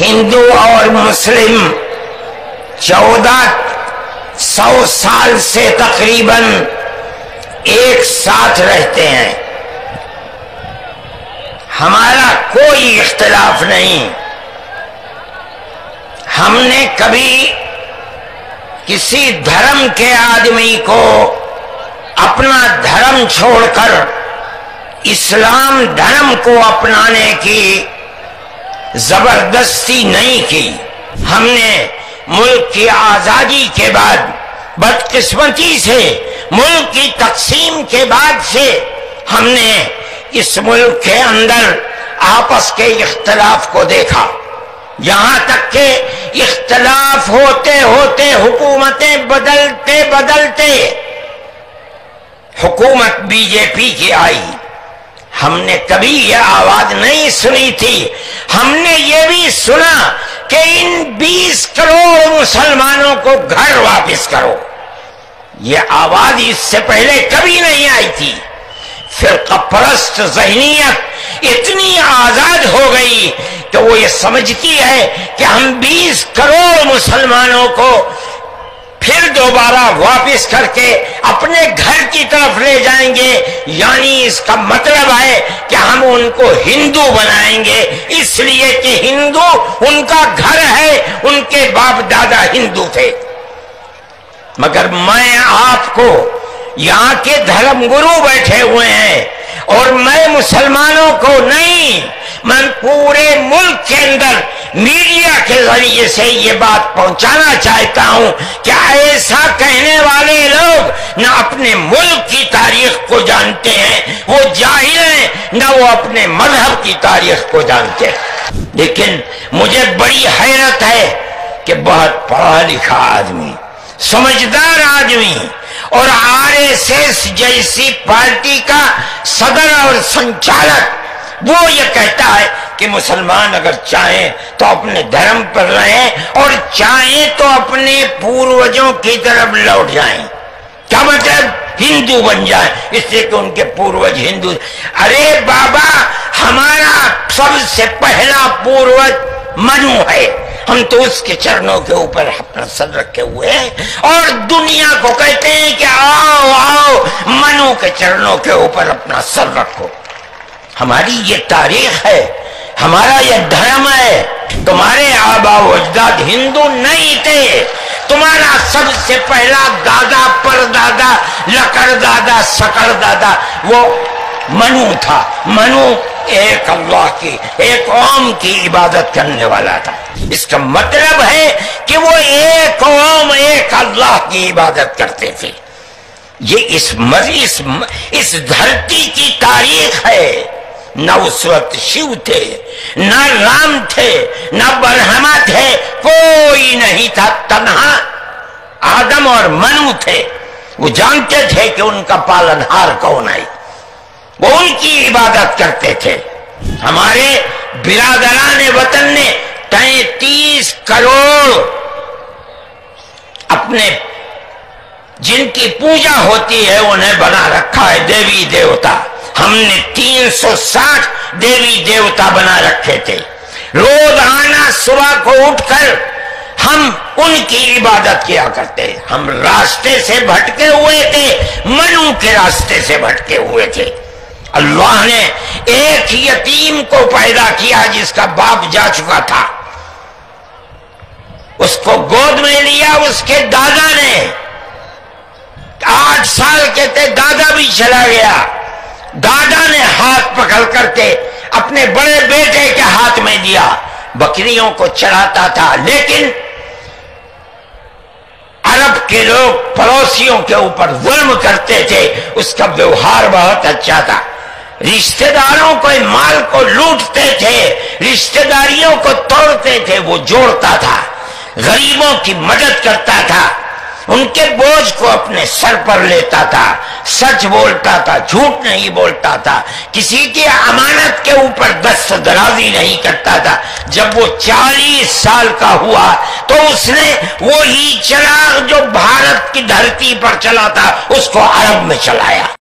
ہندو اور مسلم 1400 سال سے تقریباً ایک ساتھ رہتے ہیں. ہمارا کوئی اختلاف نہیں. ہم نے کبھی کسی دھرم کے آدمی کو اپنا دھرم چھوڑ کر اسلام دھرم کو اپنانے کی زبردستی نہیں کی. ہم نے ملک کی آزادی کے بعد بدقسمتی سے ملک کی تقسیم کے بعد سے ہم نے اس ملک کے اندر آپس کے اختلاف کو دیکھا، یہاں تک کہ اختلاف ہوتے ہوتے حکومتیں بدلتے بدلتے حکومت بی جے پی کی آئی. ہم نے کبھی یہ آواز نہیں سنی تھی. ہم نے یہ بھی سنا کہ ان 20 کروڑ مسلمانوں کو گھر واپس کرو. یہ آواز اس سے پہلے کبھی نہیں آئی تھی. فرقہ پرست ذہنیت اتنی آزاد ہو گئی کہ وہ یہ سمجھتی ہے کہ ہم 20 کروڑ مسلمانوں کو پھر دوبارہ واپس کر کے اپنے گھر کی طرف لے جائیں گے، یعنی اس کا مطلب ہے کہ ہم ان کو ہندو بنائیں گے، اس لیے کہ ہندو ان کا گھر ہے، ان کے باپ دادا ہندو تھے. مگر میں آپ کو یہاں کے دھرم گرو بیٹھے ہوئے ہیں اور میں مسلمانوں کو نہیں، میں پورے ملک کے اندر میڈیا کے ذریعے سے یہ بات پہنچانا چاہتا ہوں کہ ایسا کہنے والے لوگ نہ اپنے ملک کی تاریخ کو جانتے ہیں، وہ جاہل ہیں، نہ وہ اپنے مذہب کی تاریخ کو جانتے ہیں. لیکن مجھے بڑی حیرت ہے کہ بہت پڑھا لکھا آدمی، سمجھدار آدمی اور RSS جیسی پارٹی کا صدر اور سنچالک وہ یہ کہتا ہے کہ مسلمان اگر چاہیں تو اپنے دھرم پر رہیں اور چاہیں تو اپنے پوروجوں کی طرف لوٹ جائیں. کیا مطلب؟ ہندو بن جائیں، اس لیے کہ ان کے پوروج ہندو. ارے بابا، ہمارا سب سے پہلا پوروج منو ہے، ہم تو اس کے چرنوں کے اوپر اپنا سر رکھے ہوئے ہیں اور دنیا کو کہتے ہیں کہ آؤ آؤ منو کے چرنوں کے اوپر اپنا سر رکھو. ہماری یہ تاریخ ہے، ہمارا یہ دھرم ہے. تمہارے آبا و اجداد ہندو نہیں تھے. تمہارا سب سے پہلا دادا پردادا لکڑ دادا سکڑ دادا وہ منو تھا. منو ایک اللہ کی، ایک قوم کی عبادت کرنے والا تھا. اس کا مطلب ہے کہ وہ ایک قوم ایک اللہ کی عبادت کرتے تھے. یہ اس دھرتی کی تاریخ ہے. نہ اس وقت شیو تھے، نہ رام تھے، نہ برہما تھے، کوئی نہیں تھا. تنہا آدم اور منو تھے. وہ جانتے تھے کہ ان کا پالنہار کون ہے، وہ ان کی عبادت کرتے تھے. ہمارے برادران وطن نے 33 کروڑ اپنے جن کی پوجا ہوتی ہے انہیں بنا رکھا ہے دیوی دیوتا. ہم نے 360 دیوی دیوتا بنا رکھے تھے. روزانہ صبح کو اٹھ کر ہم ان کی عبادت کیا کرتے. ہم راستے سے بھٹکے ہوئے تھے، منو کے راستے سے بھٹکے ہوئے تھے. اللہ نے ایک یتیم کو پیدا کیا جس کا باپ جا چکا تھا. اس کو گود میں لیا اس کے دادا نے. 8 سال کے تھے، دادا بھی چلا گیا. دادا نے ہاتھ پکڑ کر کے اپنے بڑے بیٹے کے ہاتھ میں دیا. بکریوں کو چراتا تھا. لیکن عرب کے لوگ پڑوسیوں کے اوپر ظلم کرتے تھے. اس کا ویوہار بہت اچھا تھا. رشتہ داروں کو مال کو لوٹتے تھے، رشتہ داریوں کو توڑتے تھے. وہ جوڑتا تھا، غریبوں کی مدد کرتا تھا، ان کے بوجھ کو اپنے سر پر لیتا تھا، سچ بولتا تھا، جھوٹ نہیں بولتا تھا، کسی کی امانت کے اوپر دست درازی نہیں کرتا تھا. جب وہ 40 سال کا ہوا تو اس نے وہی چراغ جو بھارت کی دھرتی پر چلا تھا اس کو عرب میں چلایا.